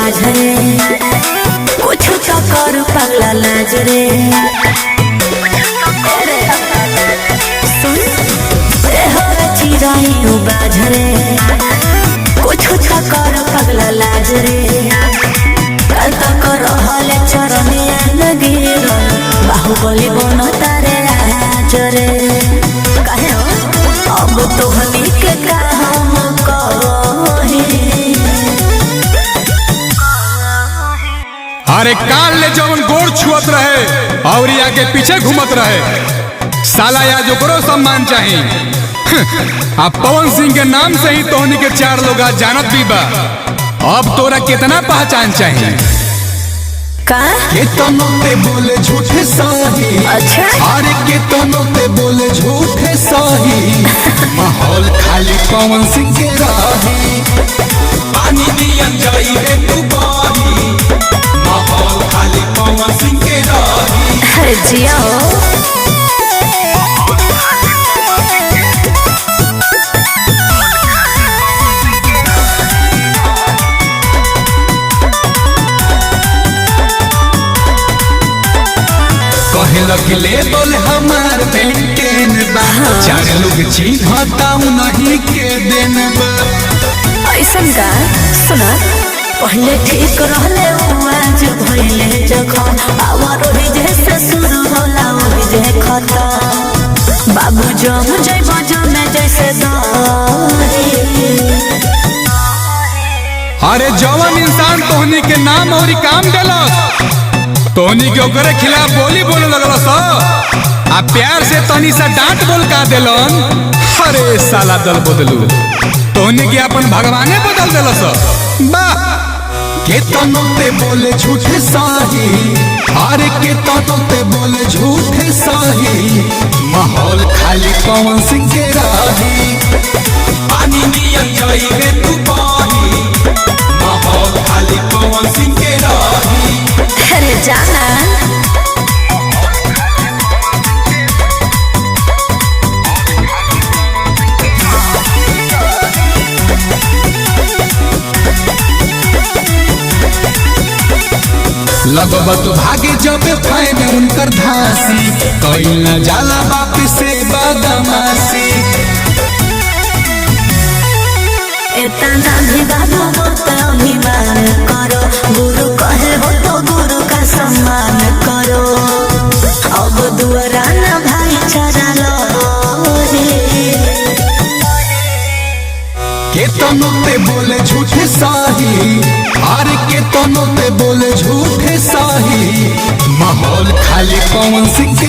बाझरे कुछ तो कर पगला लाज रे सुन रे हो चिराई बाझरे कुछ तो कर पगला लाज रे कल तक रहले चरनिया न गिर बाहुबली बनो तारे आज रे कहे अब तो हनी के काम अरे काल ले जवन गोड़ छुअत रहे और आगे पीछे घूमत रहे साला आज ओकरो सम्मान चाहिए। अब पवन सिंह के नाम से ही तोहनी के 4 लोग आज जानत भी बा। अब तोरा कितना पहचान चाहिए का केतनो पे बोले झूठे सही। अच्छा अरे केतनो पे बोले झूठे सही। माहौल खाली पवन सिंह के रही पानी दियन जाई रे तू बाही माहौल खाली पवन सिंह के रही। अरे जिया हो लगले बोले हमार बेटेन बा 4 लोग चिन्हताऊ नहीं के देन बा। ऐसन का सुना पहले ठीक रहले आज भइले जखन आवर ओहि जैसे शुरू होला ओहि जे खत्म बाबू जम जय बजम जैसे दारी। अरे जवान इंसान तोहनी के नाम और काम देलस तोहनी के ओकरे खिलाफ बोली बोले लगल सा आ प्यार से तनी सा डांट बोल का देलन। अरे साला दल बदलू तोहनी के अपन भगवाने बदल देलस बा। केतनो पे बोले झूठे सही। अरे केतनो पे बोले झूठे सही। माहौल खाली पवन सिंह के रही पानी दियन जाई रे तू बाही माहौल खाली पवन सिंह के रही। अरे जाना लगबत भागे जब फैन उनकर धासी कइल न जाला बाप से बदमाशी। इतना भी बाबू मत अभिमान करो गुरु कहे हो तो गुरु का सम्मान करो अब दुआरा न भाईचारा लो केतनो पे बोले झूठे सही। अरे केतनो पे बोले झूठे सही। माहौल खाली पवन सिंह के